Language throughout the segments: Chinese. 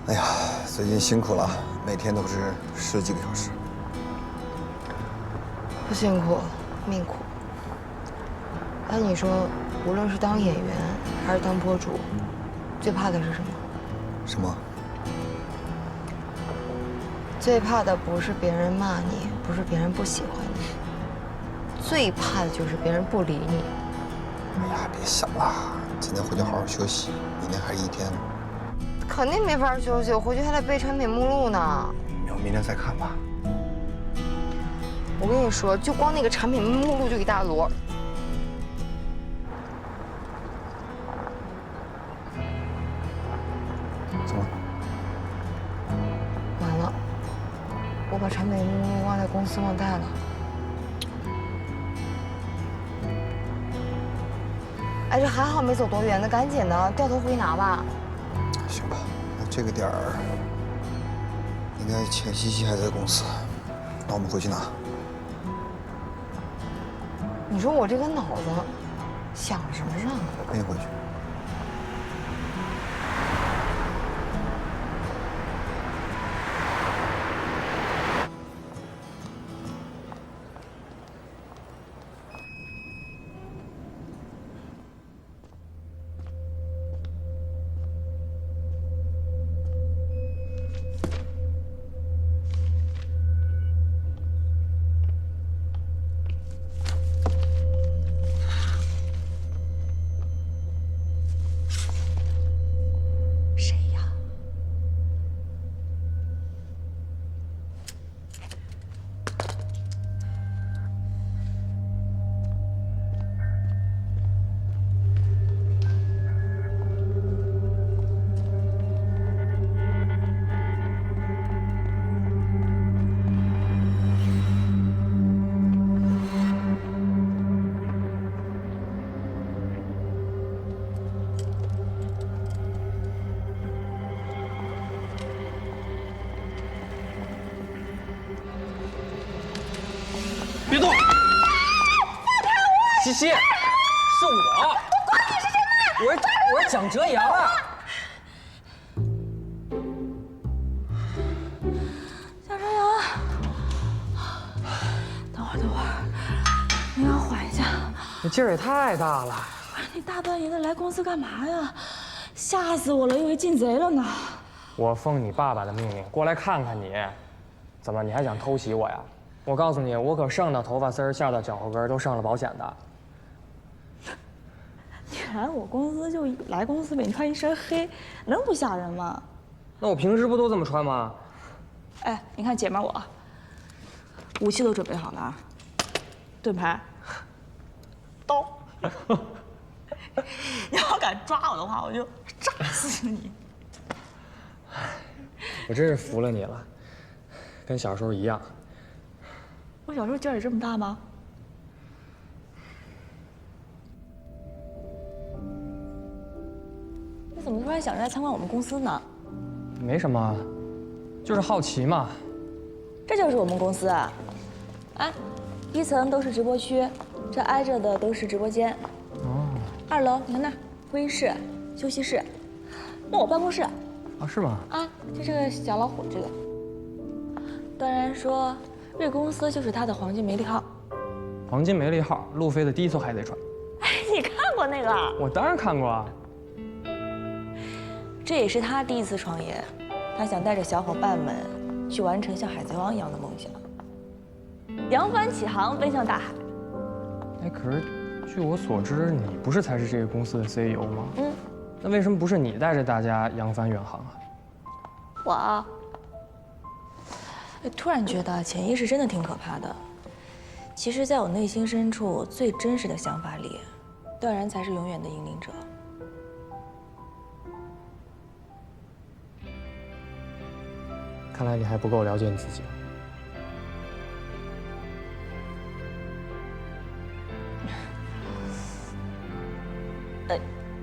哎呀，最近辛苦了，每天都是10几个小时。不辛苦，命苦。哎，你说，无论是当演员还是当博主，最怕的是什么？什么？最怕的不是别人骂你，不是别人不喜欢你，最怕的就是别人不理你。哎呀，别想了，今天回去好好休息，明天还是一天呢。肯定没法休息，我回去还得背产品目录呢。明天再看吧。我跟你说，就光那个产品目录就一大摞。怎么？完了，我把产品目录忘在公司忘带了。哎，这还好没走多远，那赶紧的，掉头回去拿吧。行吧，那这个点儿，应该钱西西还在公司，那我们回去拿。你说我这个脑子想什么呢？我陪你回去。谁呀？别动！西西，是我。我管你是谁！我是蒋哲阳啊。蒋哲阳，等会儿，你要缓一下。你劲儿也太大了。你大半夜的来公司干嘛呀？吓死我了，以为进贼了呢。我奉你爸爸的命令过来看看你，怎么你还想偷袭我呀？我告诉你，我可上到头发丝儿，下到脚后跟都上了保险的。你来我公司就来公司呗，你穿一身黑，能不吓人吗？那我平时不都这么穿吗？哎，你看姐们我，武器都准备好了啊，盾牌、刀。你要敢抓我的话，我就炸死你！我真是服了你了，跟小时候一样。我小时候劲儿也这么大吗？你怎么突然想着来参观我们公司呢？没什么，就是好奇嘛。这就是我们公司啊！哎，1层都是直播区，这挨着的都是直播间。哦。2楼你看那儿，会议室、休息室，那我办公室。啊，是吗？啊，就这个小老虎这个。段然说，这公司就是他的黄金梅利号。黄金梅利号，路飞的第1艘海贼船。哎，你看过那个？我当然看过啊。这也是他第1次创业，他想带着小伙伴们去完成像海贼王一样的梦想，扬帆起航，奔向大海。哎，可是据我所知，你不是才是这个公司的 CEO 吗？嗯。那为什么不是你带着大家扬帆远航啊？我啊，突然觉得潜意识真的挺可怕的。其实，在我内心深处最真实的想法里，段然才是永远的引领者。看来你还不够了解你自己。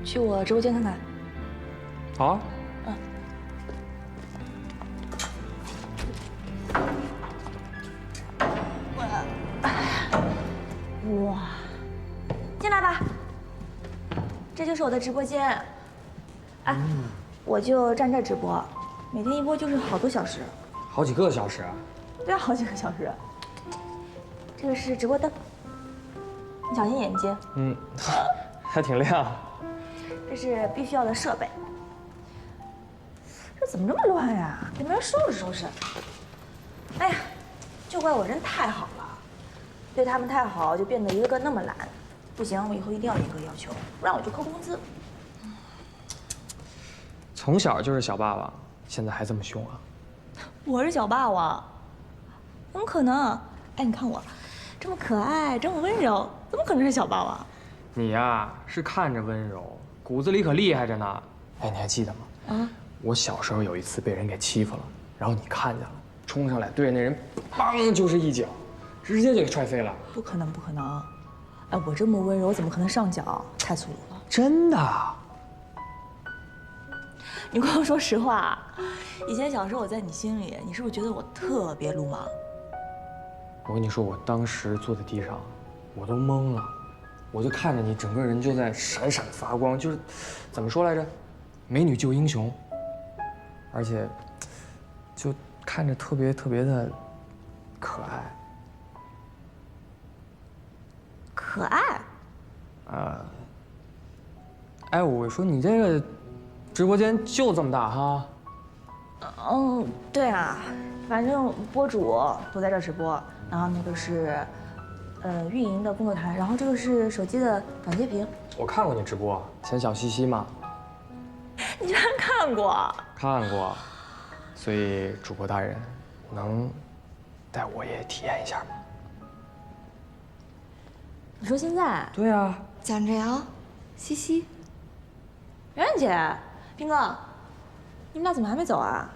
去我直播间看看。好啊。哇，进来吧，这就是我的直播间。哎，我就站这儿直播，每天一播就是好多小时。好几个小时啊？对啊，好几个小时。这个是直播灯，你小心眼睛。嗯，还挺亮。这是必须要的设备。这怎么这么乱呀？得没人收拾收拾。哎呀，就怪我人太好了，对他们太好，就变得一个个那么懒。不行，我以后一定要严格要求，不然我就扣工资。从小就是小霸王，现在还这么凶啊？我是小霸王，怎么可能？哎，你看我，这么可爱，这么温柔，怎么可能是小霸王？你呀，是看着温柔，骨子里可厉害着呢。哎，你还记得吗？啊，我小时候有一次被人给欺负了，然后你看见了，冲上来对着那人，梆就是一脚，直接就给踹飞了。不可能，不可能！哎，我这么温柔，怎么可能上脚？太粗鲁了。真的？你跟我说实话，以前小时候我在你心里，你是不是觉得我特别鲁莽？我跟你说，我当时坐在地上，我都懵了，我就看着你整个人就在闪闪发光，就是怎么说来着，美女救英雄，而且就看着特别的可爱。可爱？哎，我说你这个直播间就这么大哈？嗯，对啊，反正播主都在这儿直播，然后那个是，运营的工作台，然后这个是手机的短截屏。我看过你直播，显小兮兮嘛。你居然看过？看过，所以主播大人能带我也体验一下吗？你说现在？对啊。蒋志阳，西西，圆圆姐，斌哥，你们俩怎么还没走啊？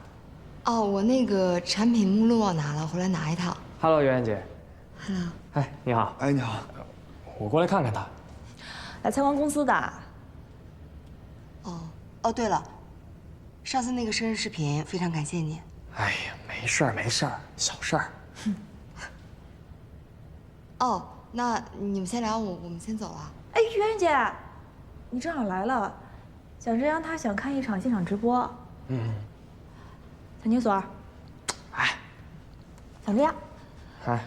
哦，我那个产品目录忘拿了，回来拿一趟。Hello， 圆圆姐。Hello。哎，你好。哎，你好。我过来看看他。来参观公司的。哦，对了，上次那个生日视频，非常感谢你。哎呀，没事儿，没事儿，小事儿。哦，那你们先聊，我们先走了。哎，圆圆姐，你正好来了，蒋志阳他想看一场现场直播。小宁所。哎。蒋志阳。哎。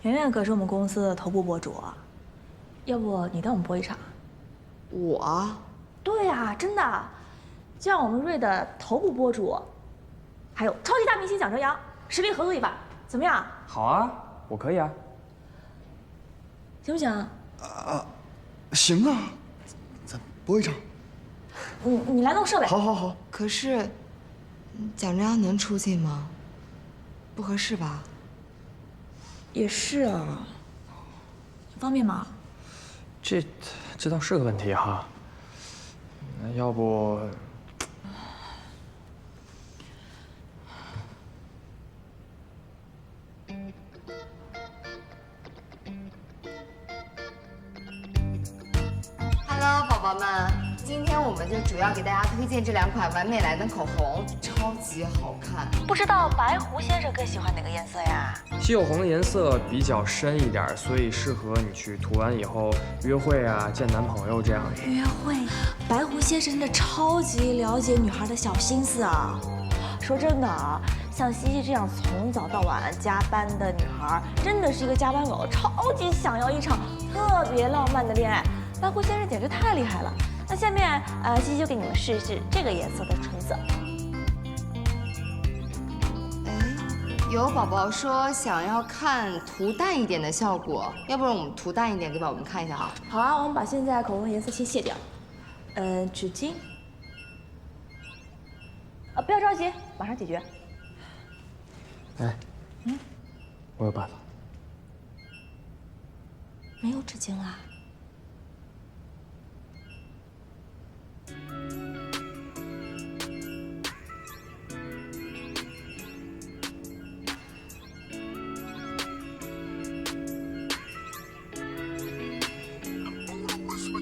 圆圆可是我们公司的头部博主，要不你带我们播一场？我？对呀，真的，就让我们瑞的头部博主，还有超级大明星蒋哲阳实力合作一把，怎么样？好啊，我可以啊。行不行？行啊，咱播一场。你来弄设备。好。可是，蒋志阳能出镜吗？不合适吧？也是啊，方便吗？这倒是个问题哈。那要不？Hello， 宝宝们，今天我们就主要给大家推荐这2款完美来的口红，超级好看。不知道白狐先生更喜欢哪个颜色呀？稀有红的颜色比较深一点，所以适合你去涂完以后约会啊、见男朋友这样。约会，白狐先生真的超级了解女孩的小心思啊。说真的啊，像西西这样从早到晚加班的女孩，真的是一个加班狗，超级想要一场特别浪漫的恋爱。白狐先生简直太厉害了。那下面西西就给你们试一试这个颜色的唇色。有宝宝说想要看涂淡一点的效果，要不然我们涂淡一点给宝宝们看一下哈。好啊，我们把现在口红的颜色先卸掉。纸巾。不要着急，马上解决。哎，我有办法。没有纸巾啦。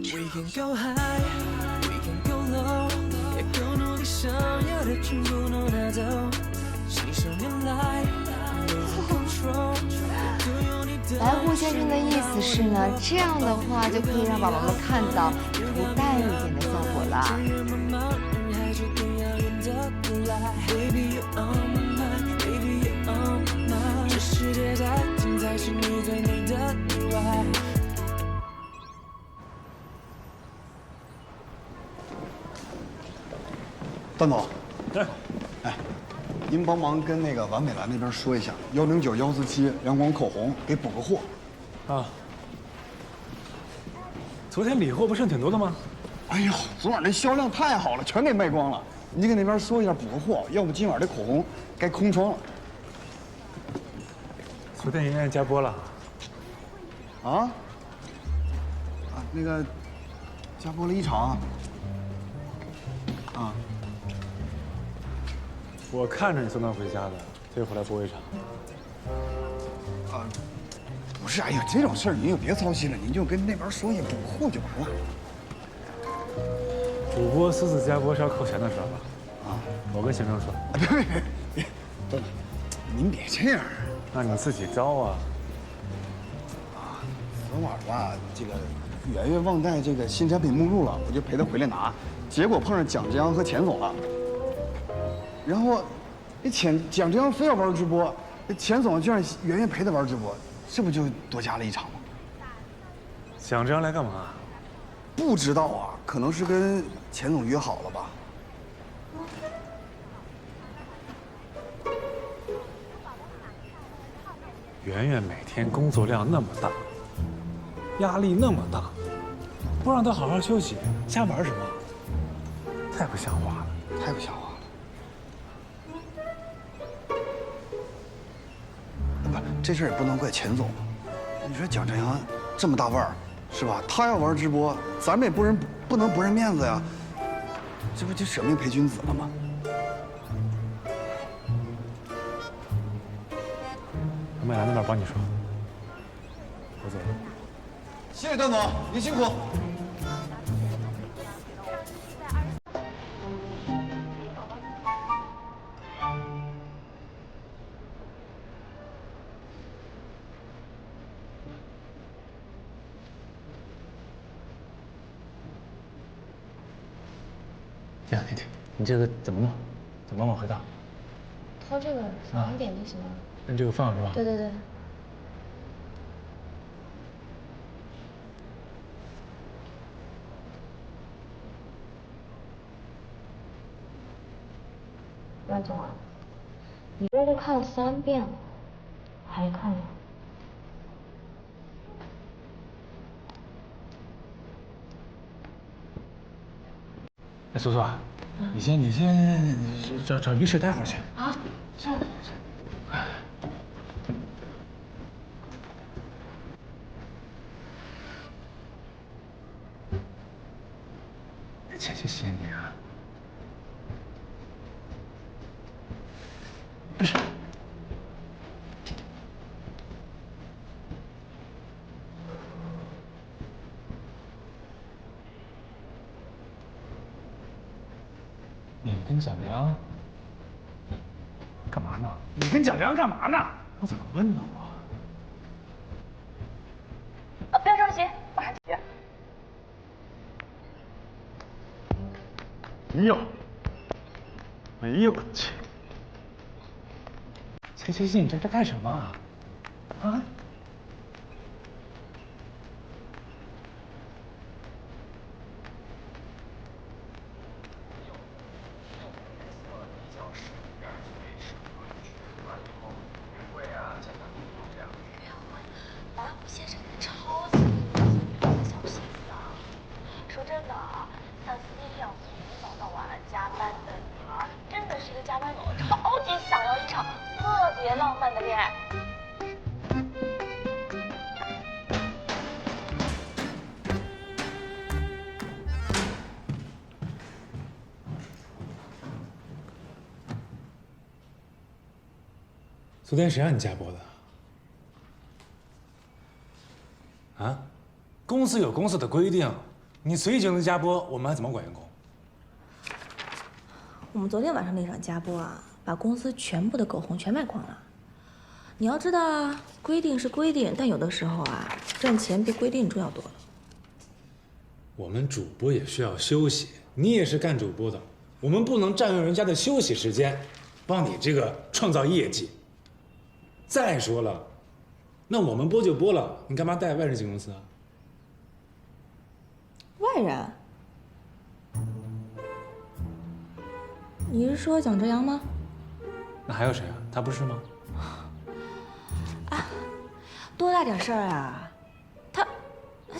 We can go high, we can go low， 也够努力想要的全部都拿走。信手拈来，没有 control。白狐先生的意思是呢，这样的话就可以让宝宝们看到涂淡一点的效果了。来。Baby you're on my mind, baby you're on my mind。这世界再精彩，是你最美的意外。段总，哎，您帮忙跟那个完美蓝那边说一下，109、147阳光口红给补个货。啊，昨天理货不剩挺多的吗？哎呦，昨晚这销量太好了，全给卖光了。你跟那边说一下补个货，要不今晚这口红该空窗了。昨天圆圆加播了。啊？那个加播了1场。啊。我看着你送她回家的，所以回来播一场。不是，哎呀，这种事儿您就别操心了，您就跟那边说一下补货就完了。主播私自加播是要扣钱的，知道吧？啊，我跟行政说。别，段总，您别这样。那你自己招啊。昨晚吧，这个圆圆忘带这个新产品目录了，我就陪她回来拿，结果碰上蒋志阳和钱总了。然后，那蒋志阳非要玩直播，钱总就让圆圆陪他玩直播，这不就多加了1场吗？蒋志阳来干嘛？不知道啊，可能是跟钱总约好了吧。圆圆每天工作量那么大，压力那么大，不让她好好休息，瞎玩什么？太不像话了，太不像话了。不，这事儿也不能怪钱总。你说蒋振阳这么大腕儿，是吧？他要玩直播，咱们也不能不认面子呀。这不就舍命陪君子了吗？我美兰那边帮你说，我走了。谢谢段总，您辛苦。这样，你这个怎么弄？怎么往回倒？掏这个2点就行了。按这个放是吧？对对对。万总啊，你这都看了3遍了，还看呀？哎，苏苏啊，你先找浴室待会儿去。啊，是。谢谢你啊。不是。你跟蒋良干嘛呢？你跟蒋良干嘛呢？我怎么问呢我？不要着急，马上解决。哎呦我去！切，你这干什么啊？啊？白虎先生超级女孩的小心思啊！说真的啊，像西西这样从早到晚加班的女孩，真的是一个加班狗，超级想要一场特别浪漫的恋爱。昨天谁让你加播的？啊？公司有公司的规定，你随意就能加播，我们还怎么管员工？我们昨天晚上那场加播啊，把公司全部的口红全卖光了。你要知道啊，规定是规定，但有的时候啊，赚钱比规定重要多了。我们主播也需要休息，你也是干主播的，我们不能占用人家的休息时间，帮你这个创造业绩。再说了，那我们播就播了，你干嘛带外人进公司啊？外人？你是说蒋哲阳吗？那还有谁啊？他不是吗？多大点事儿啊？他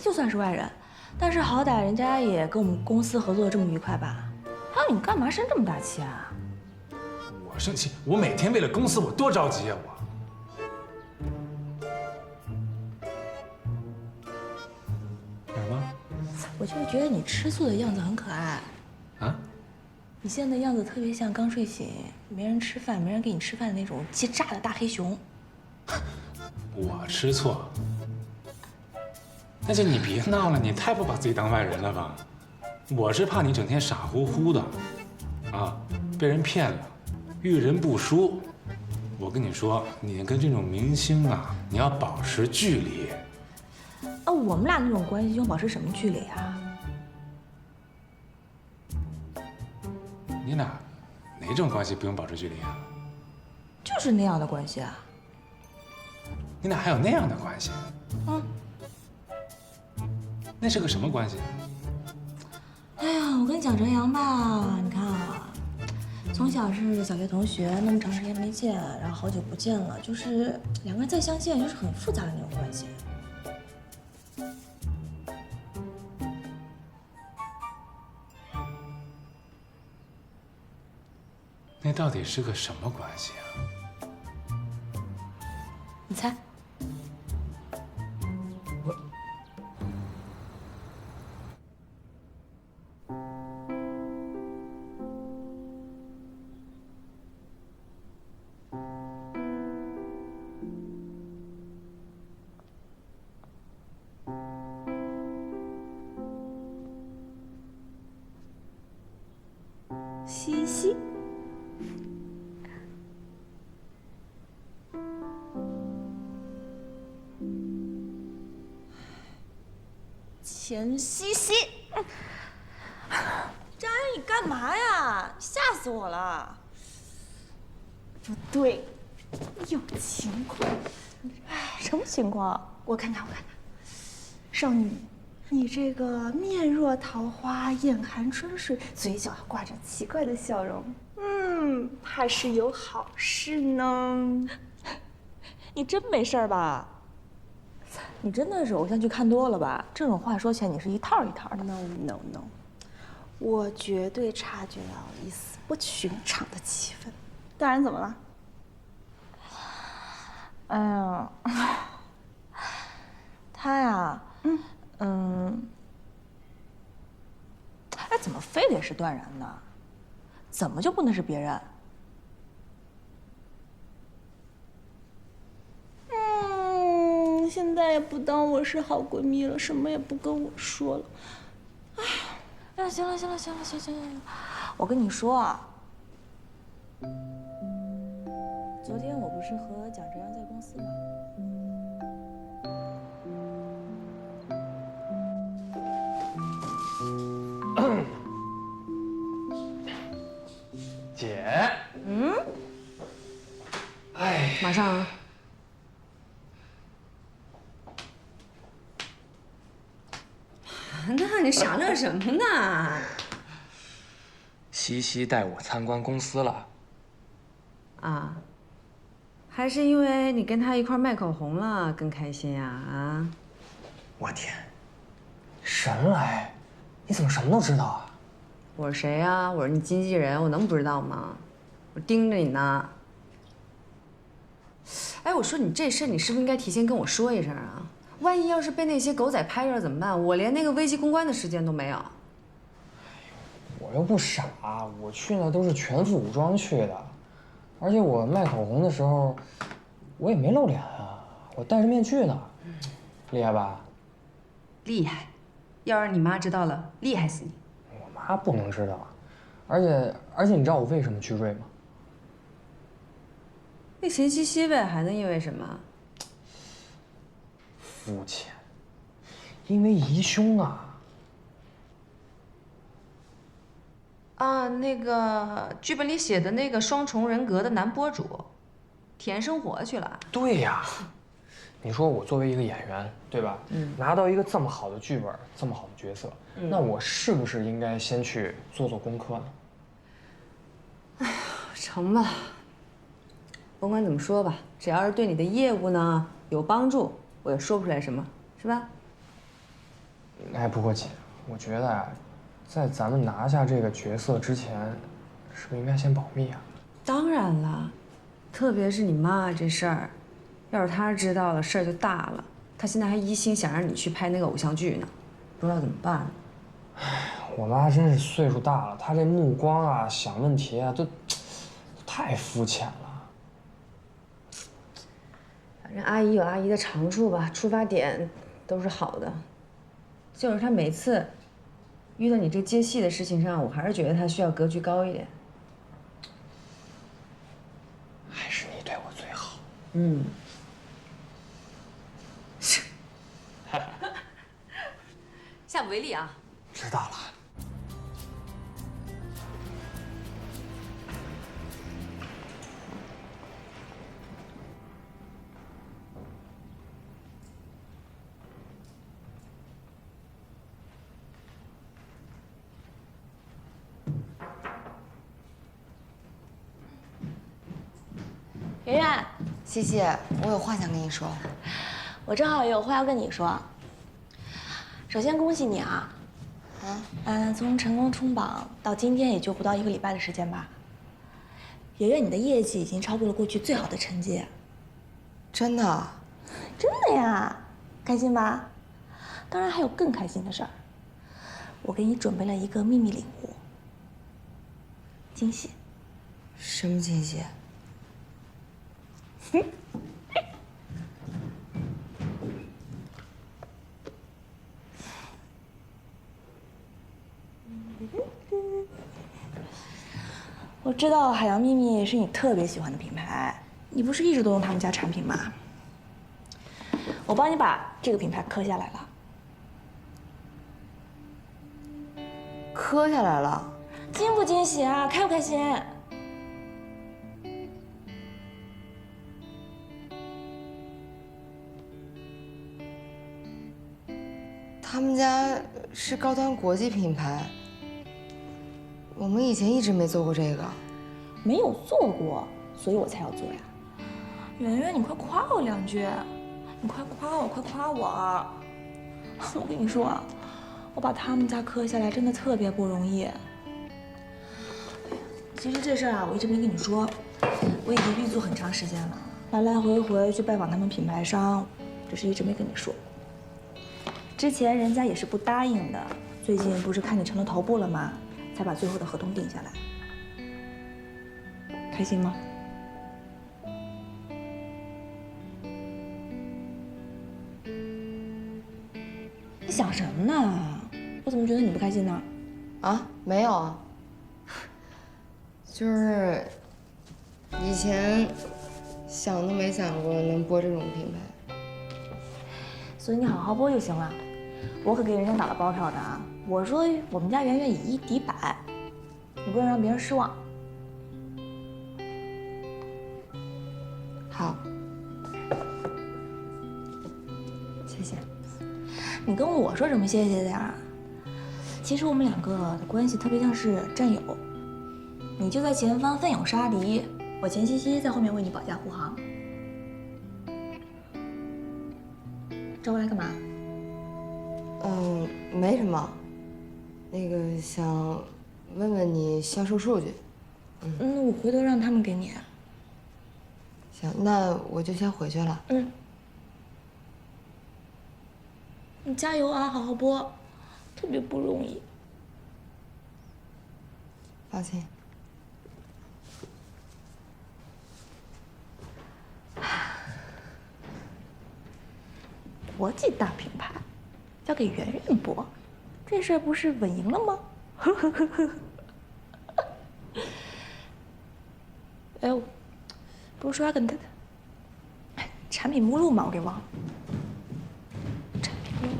就算是外人，但是好歹人家也跟我们公司合作的这么愉快吧？还有你干嘛生这么大气啊？我生气，我每天为了公司我多着急啊我。干什么？我就是觉得你吃醋的样子很可爱。啊？你现在的样子特别像刚睡醒，没人吃饭，没人给你吃饭的那种气炸的大黑熊。我吃错？那就你别闹了，你太不把自己当外人了吧？我是怕你整天傻乎乎的，啊，被人骗了，遇人不淑。我跟你说，你跟这种明星啊，你要保持距离。我们俩那种关系用保持什么距离啊？你俩哪种关系不用保持距离啊？就是那样的关系啊。你俩还有那样的关系？嗯。那是个什么关系？哎呀，我跟蒋哲阳吧，你看啊，从小是小学同学，那么长时间没见，然后好久不见了，就是两个人再相见，就是很复杂的那种关系。那到底是个什么关系啊？你猜？西西。钱西西，张安，你干嘛呀？吓死我了！不对，有情况。什么情况？我看看，少女，你这个面若桃花，眼含春水，嘴角挂着奇怪的笑容，怕是有好事呢。你真没事吧？你真的是偶像剧看多了吧？这种话说起来，你是一套一套的。No， 我绝对察觉到了一丝不寻常的气氛。大人怎么了？哎呀，他呀，哎，怎么非得是段然呢？怎么就不能是别人？现在也不当我是好闺蜜了，什么也不跟我说了。哎呀，行了，我跟你说啊，昨天我不是和蒋哲阳在公司吗？姐。哎，马上啊。那你傻乐什么呢？西西带我参观公司了。啊，还是因为你跟他一块卖口红了更开心呀？啊！我天，神来！你怎么什么都知道啊？我是谁呀？我是你经纪人，我能不知道吗？我盯着你呢。哎，我说你这事儿，你是不是应该提前跟我说一声啊？万一要是被那些狗仔拍着怎么办？我连那个危机公关的时间都没有。我又不傻，我去那都是全副武装去的，而且我卖口红的时候，我也没露脸啊，我戴着面具呢，厉害吧？厉害，要是你妈知道了，厉害死你！我妈不能知道，而且你知道我为什么去瑞吗？那钱西西呗，还能因为什么？肤浅，因为疑凶啊。啊，那个剧本里写的那个双重人格的男播主，体验生活去了。对呀，你说我作为一个演员，对吧？拿到一个这么好的剧本，这么好的角色，那我是不是应该先去做做功课呢？成吧，甭管怎么说吧，只要是对你的业务呢有帮助，我也说不出来什么，是吧？哎，不过姐，我觉得啊，在咱们拿下这个角色之前，是不是应该先保密啊？当然了，特别是你妈这事儿，要是她知道了，事儿就大了。她现在还一心想让你去拍那个偶像剧呢，不知道怎么办。我妈真是岁数大了，她这目光啊、想问题啊，都太肤浅了。反正阿姨有阿姨的长处吧，出发点都是好的。就是她每次遇到你这接戏的事情上，我还是觉得她需要格局高一点。还是你对我最好。嗯。下不为例啊。知道了。圆圆，西西，我有话想跟你说。我正好也有话要跟你说。首先恭喜你啊！从成功冲榜到今天也就不到1个礼拜的时间吧。圆圆，你的业绩已经超过了过去最好的成绩。真的？真的呀，开心吧？当然还有更开心的事儿，我给你准备了一个秘密礼物，惊喜。什么惊喜？我知道海洋秘密是你特别喜欢的品牌，你不是一直都用他们家产品吗？我帮你把这个品牌刻下来了。刻下来了？惊不惊喜啊？开不开心？他们家是高端国际品牌，我们以前一直没做过这个。没有做过，所以我才要做呀。圆圆，你快夸我2句，你快夸我，快夸我！我跟你说啊，我把他们家刻下来真的特别不容易。其实这事儿啊，我一直没跟你说，我已经预做很长时间了，来来回回去拜访他们品牌商，只是一直没跟你说。之前人家也是不答应的，最近不是看你成了头部了吗？才把最后的合同定下来。开心吗？你想什么呢？我怎么觉得你不开心呢？啊，没有啊，就是以前想都没想过能播这种品牌。所以你好好播就行了。我可给人家打了包票的啊！我说我们家圆圆以1敌100，你不能让别人失望。好，谢谢。你跟我说什么谢谢的呀？其实我们2个的关系特别像是战友，你就在前方奋勇杀敌，我钱西西在后面为你保驾护航。找我来干嘛？没什么，那个想问问你销售数据。我回头让他们给你。行，那我就先回去了。你加油啊，好好播，特别不容易。放心。国际大品牌交给圆圆播，这事儿不是稳赢了吗？哎，不是说要跟他产品目录吗？我给忘了。产品目录。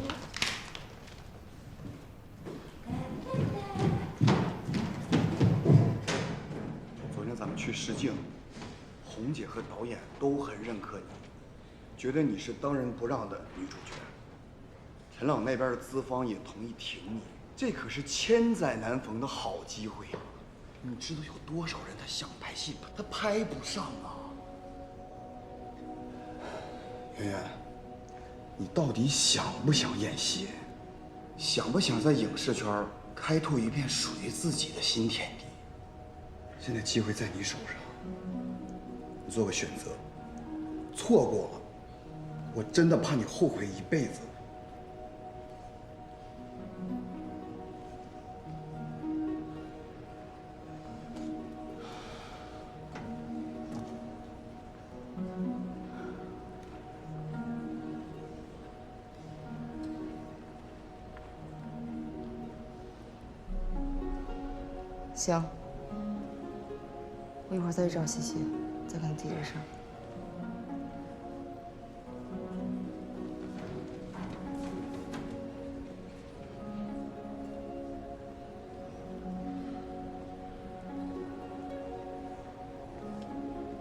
试镜，红姐和导演都很认可你，觉得你是当仁不让的女主角。陈朗那边的资方也同意挺你，这可是千载难逢的好机会啊！你知道有多少人他想拍戏，他拍不上啊？圆圆，你到底想不想演戏？想不想在影视圈开拓一片属于自己的新天地？现在机会在你手上，你做个选择。错过了，我真的怕你后悔一辈子。行，我一会儿再去找西西，再跟他提这事儿。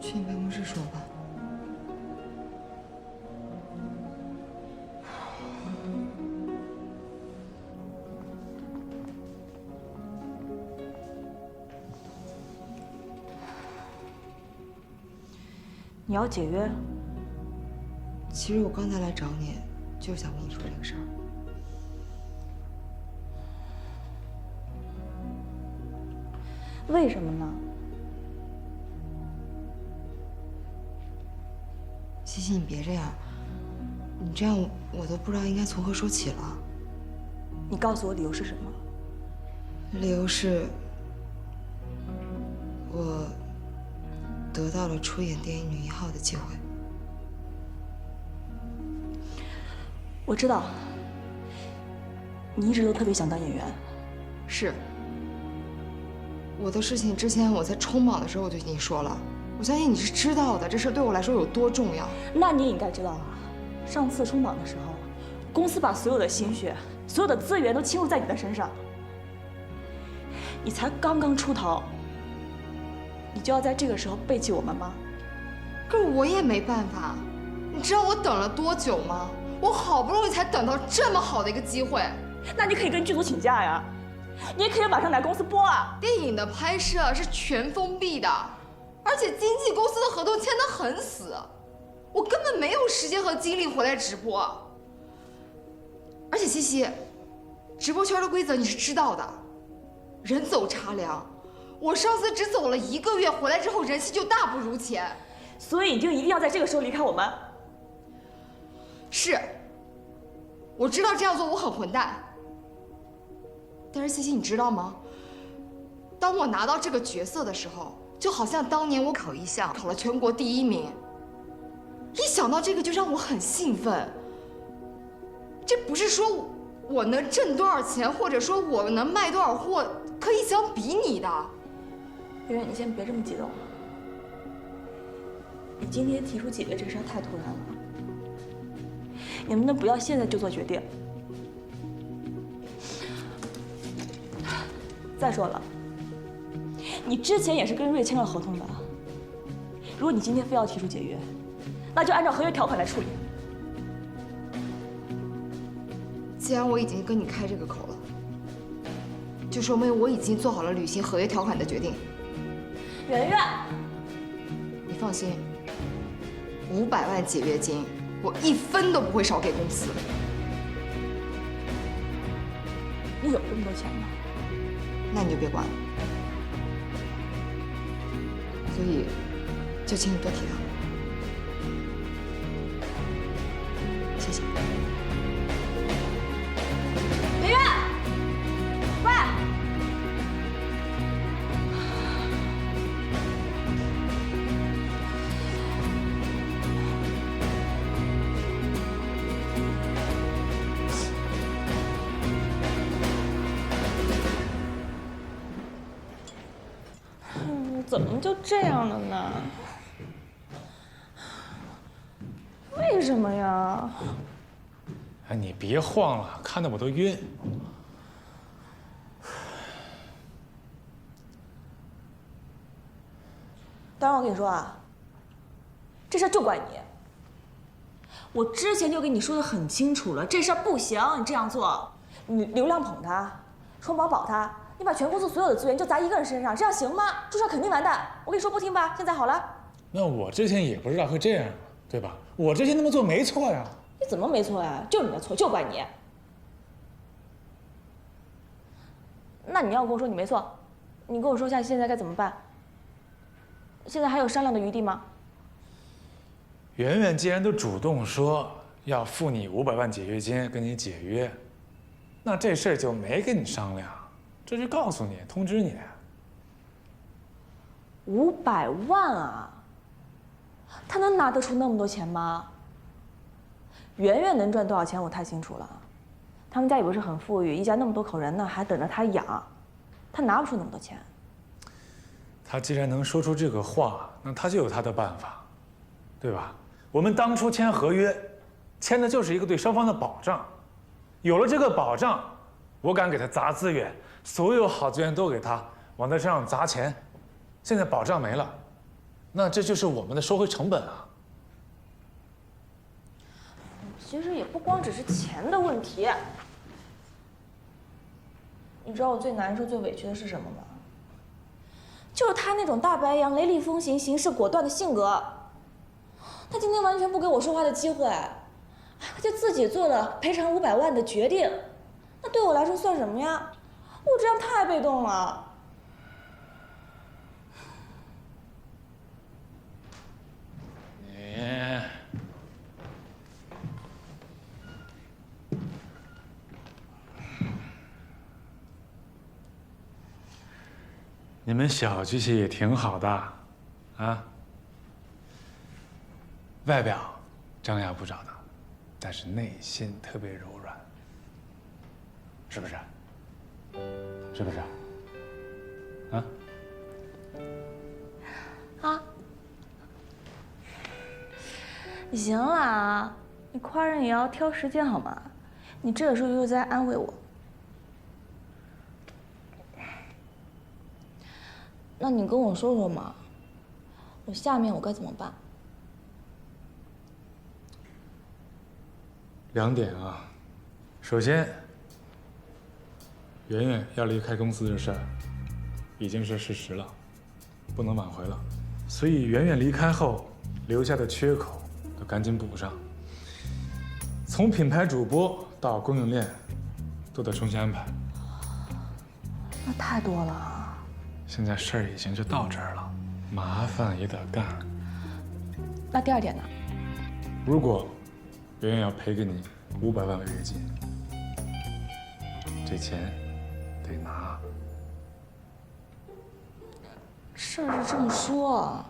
去你办公室说吧。你要解约？其实我刚才来找你，就是想跟你说这个事儿。为什么呢？西西，你别这样，你这样我都不知道应该从何说起了。你告诉我理由是什么？理由是，我得到了出演电影女一号的机会。我知道，你一直都特别想当演员。是。我的事情之前我在冲榜的时候我就跟你说了，我相信你是知道的，这事对我来说有多重要。那你也应该知道啊，上次冲榜的时候，公司把所有的心血、所有的资源都倾注在你的身上，你才刚刚出头，你就要在这个时候背弃我们吗？可是我也没办法，你知道我等了多久吗？我好不容易才等到这么好的一个机会。那你可以跟剧组请假呀，你也可以马上来公司播啊。电影的拍摄是全封闭的，而且经纪公司的合同签得很死，我根本没有时间和精力回来直播。而且西西，直播圈的规则你是知道的，人走茶凉。我上次只走了1个月，回来之后人气就大不如前。所以你就一定要在这个时候离开我们？是，我知道这样做我很混蛋。但是西西，你知道吗？当我拿到这个角色的时候，就好像当年我考艺校考了全国第1名，一想到这个就让我很兴奋。这不是说我能挣多少钱，或者说我能卖多少货可以相比拟的。圆圆，你先别这么激动。你今天提出解约这个事儿太突然了，你能不能不要现在就做决定？再说了，你之前也是跟瑞签了合同的。如果你今天非要提出解约，那就按照合约条款来处理。既然我已经跟你开这个口了，就说明我已经做好了履行合约条款的决定。圆圆，你放心，500万解约金，我1分都不会少给公司。你有这么多钱吗？那你就别管了。所以，就请你多体谅。谢谢。圆圆，喂！怎么就这样了呢？为什么呀？哎，你别晃了，看得我都晕。反正我跟你说啊，这事儿就怪你。我之前就跟你说的很清楚了，这事儿不行，你这样做，你流量捧他，充宝保他，你把全公司所有的资源就砸一个人身上，这样行吗？朱少肯定完蛋。我跟你说不听吧，现在好了。那我之前也不知道会这样，对吧？我之前那么做没错呀。你怎么没错呀？就是你的错，就怪你。那你要跟我说你没错，你跟我说一下现在该怎么办？现在还有商量的余地吗？圆圆既然都主动说要付你500万解约金，跟你解约，那这事儿就没跟你商量，这就告诉你，通知你。500万啊！他能拿得出那么多钱吗？圆圆能赚多少钱，我太清楚了。他们家也不是很富裕，一家那么多口人呢，还等着他养，他拿不出那么多钱。他既然能说出这个话，那他就有他的办法，对吧？我们当初签合约，签的就是一个对双方的保障。有了这个保障，我敢给他砸资源，所有好资源都给他，往他身上砸钱。现在保障没了，那这就是我们的收回成本啊。其实也不光只是钱的问题。你知道我最难受、最委屈的是什么吗？就是他那种大白杨、雷厉风行、行事果断的性格。他今天完全不给我说话的机会，他就自己做了赔偿500万的决定。那对我来说算什么呀？我这样太被动了。你们小剧气也挺好的，啊？外表张牙舞爪的，但是内心特别柔软，是不是？是不是？啊？啊！你行了啊，你夸人也要挑时间好吗？你这个时候又在安慰我。那你跟我说说嘛，我下面我该怎么办2点啊，首先，圆圆要离开公司的事儿已经是事实了，不能挽回了，所以圆圆离开后留下的缺口要赶紧补上。从品牌主播到供应链，都得重新安排。那太多了。现在事儿已经就到这儿了，麻烦也得干。那第2点呢？如果圆圆要赔给你500万违约金，这钱得拿。事儿是这么说。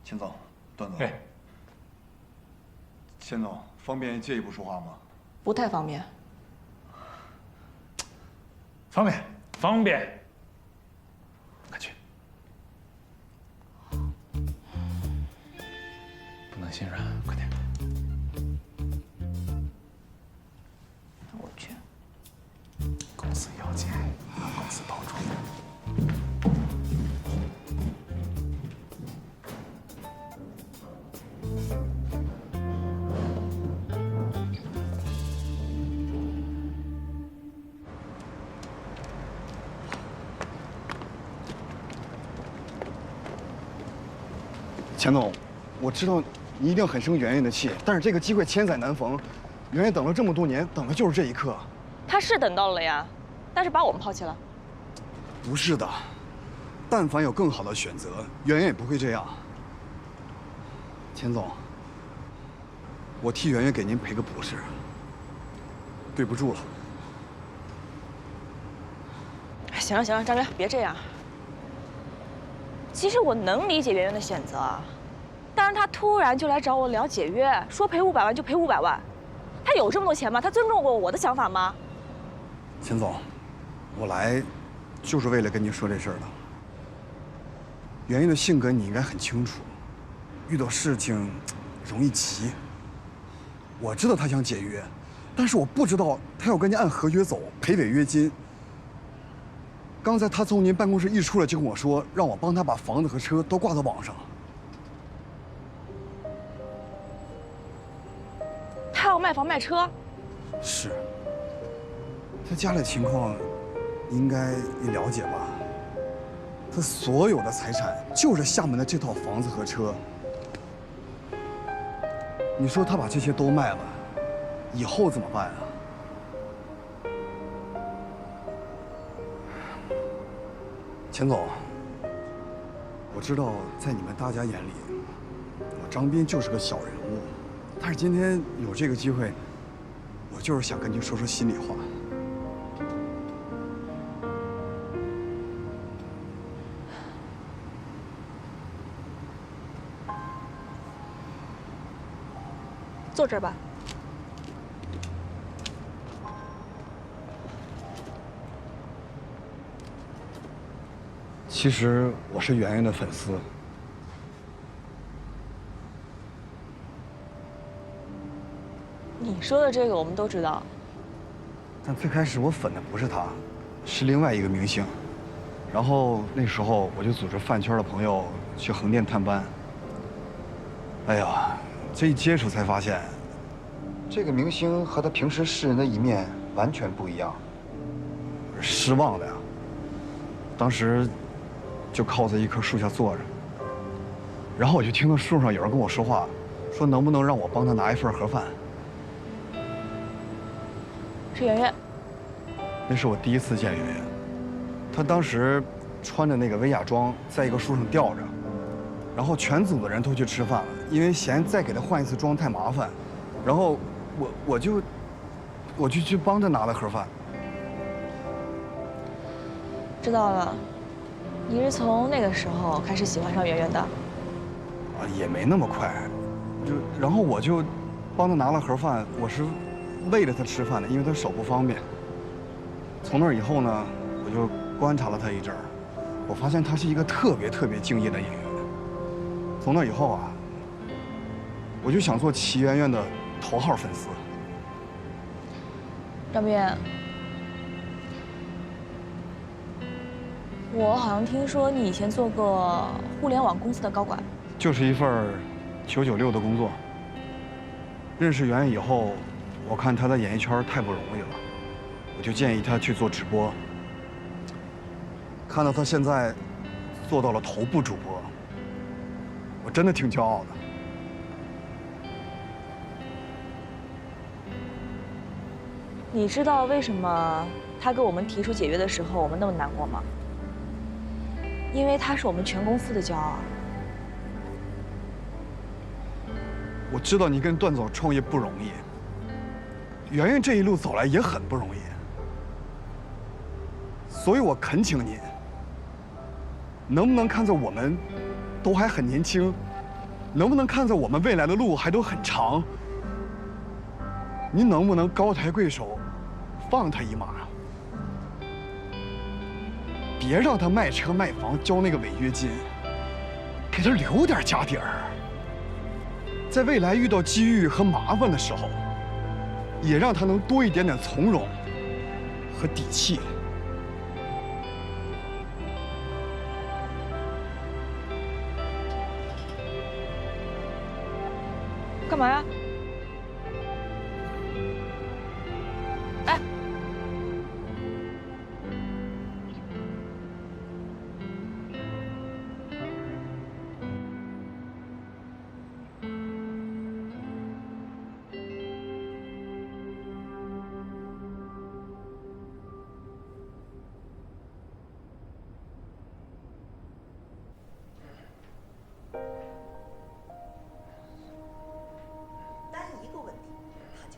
钱总，段总。哎，钱总，方便借一步说话吗？不太方便。方便，方便。快去。不能心软，快点。我去。公司要钱，把公司保住。钱总，我知道你一定很生圆圆的气，但是这个机会千载难逢，圆圆等了这么多年，等的就是这一刻。他是等到了呀，但是把我们抛弃了。不是的，但凡有更好的选择，圆圆也不会这样。钱总，我替圆圆给您赔个不是，对不住了。行了行了，张渊，别这样。其实我能理解圆圆的选择，但是他突然就来找我聊解约，说赔500万就赔500万，他有这么多钱吗？他尊重过我的想法吗？钱总，我来就是为了跟您说这事儿的。圆圆的性格你应该很清楚，遇到事情容易急。我知道她想解约，但是我不知道她要跟您按合约走，赔违约金。刚才他从您办公室一出来就跟我说，让我帮他把房子和车都挂到网上。他要卖房卖车？是。他家里情况，应该你了解吧？他所有的财产就是厦门的这套房子和车。你说他把这些都卖了，以后怎么办啊？钱总，我知道在你们大家眼里，我张斌就是个小人物，但是今天有这个机会，我就是想跟您说说心里话。坐这儿吧。其实我是圆圆的粉丝。你说的这个我们都知道。但最开始我粉的不是他，是另外一个明星。然后那时候我就组织饭圈的朋友去横店探班。哎呀，这一接触才发现，这个明星和他平时示人的一面完全不一样。失望的呀。当时就靠在一棵树下坐着，然后我就听到树上有人跟我说话，说能不能让我帮他拿一份盒饭。是圆圆。那是我第一次见圆圆，她当时穿着那个薇娅装，在一个树上吊着，然后全组的人都去吃饭了，因为嫌再给她换一次妆太麻烦，然后我就去帮她拿了盒饭。知道了，你是从那个时候开始喜欢上圆圆的？啊，也没那么快，然后我就帮她拿了盒饭，我是喂着她吃饭的，因为她手不方便。从那以后呢，我就观察了她一阵儿，我发现她是一个特别敬业的演员。从那以后啊，我就想做齐圆圆的头号粉丝。张斌，我好像听说你以前做过互联网公司的高管。就是一份996的工作。认识圆圆以后，我看她在演艺圈太不容易了，我就建议她去做直播。看到她现在做到了头部主播，我真的挺骄傲的。你知道为什么他跟我们提出解约的时候我们那么难过吗？因为他是我们全公司的骄傲。我知道你跟段总创业不容易，圆圆这一路走来也很不容易，所以我恳请您，能不能看在我们都还很年轻，能不能看在我们未来的路还都很长，您能不能高抬贵手，放他一马？别让他卖车卖房交那个违约金，给他留点家底儿。在未来遇到机遇和麻烦的时候，也让他能多一点点从容和底气。干嘛呀？哎，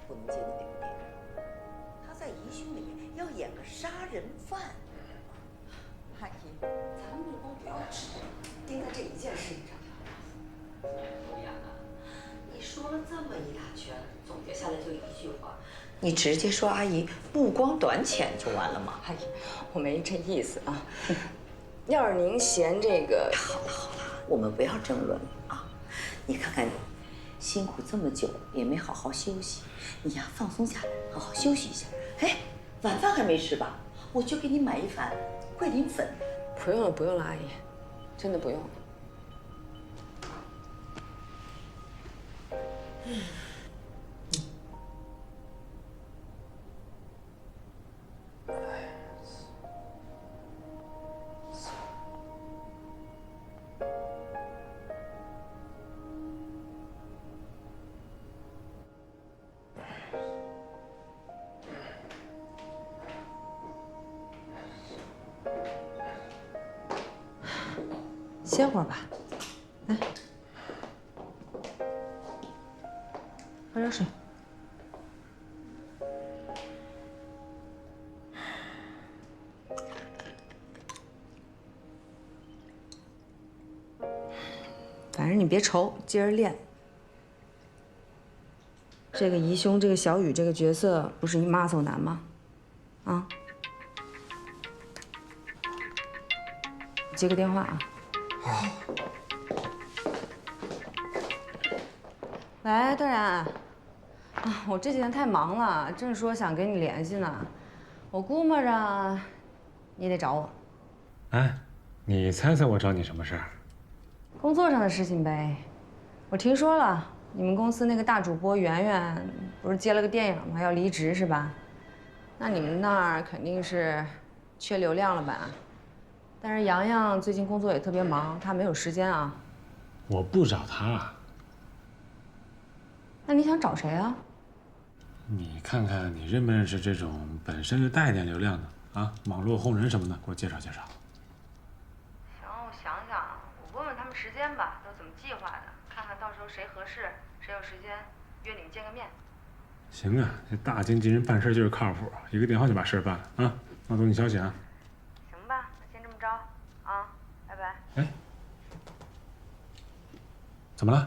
不能接那个电影。他在疑凶里面要演个杀人犯。阿姨，咱们目光不要只盯在这一件事情上。欧阳啊，你说了这么一大圈，总结下来就一句话，你直接说阿姨目光短浅就完了嘛。阿姨，我没这意思啊。要是您嫌这个，好了好了，我们不要争论了啊。你看看你。辛苦这么久也没好好休息，你呀放松下来，好好休息一下。哎，晚饭还没吃吧？我去给你买一碗汇点粉。不用了，不用了，阿姨，真的不用了。歇会儿吧，来，喝点水。反正你别愁，接着练。这个怡兄，这个小雨这个角色不是一 muscle 男吗？啊，接个电话啊。喂，段然，啊，我这几天太忙了，正说想跟你联系呢，我估摸着你得找我。哎，你猜猜我找你什么事儿？工作上的事情呗。我听说了，你们公司那个大主播圆圆不是接了个电影吗？要离职是吧？那你们那儿肯定是缺流量了吧？但是洋洋最近工作也特别忙，他没有时间啊。我不找他。那你想找谁啊？你看看你认不认识这种本身就带点流量的啊，网络红人什么的，给我介绍介绍。行，我想想，我问问他们时间吧，都怎么计划的，看看到时候谁合适，谁有时间，约你们见个面。行啊，这大经纪人办事就是靠谱，一个电话就把事儿办了啊。那等你消息啊。行吧，那先这么着啊，拜拜。哎，怎么了？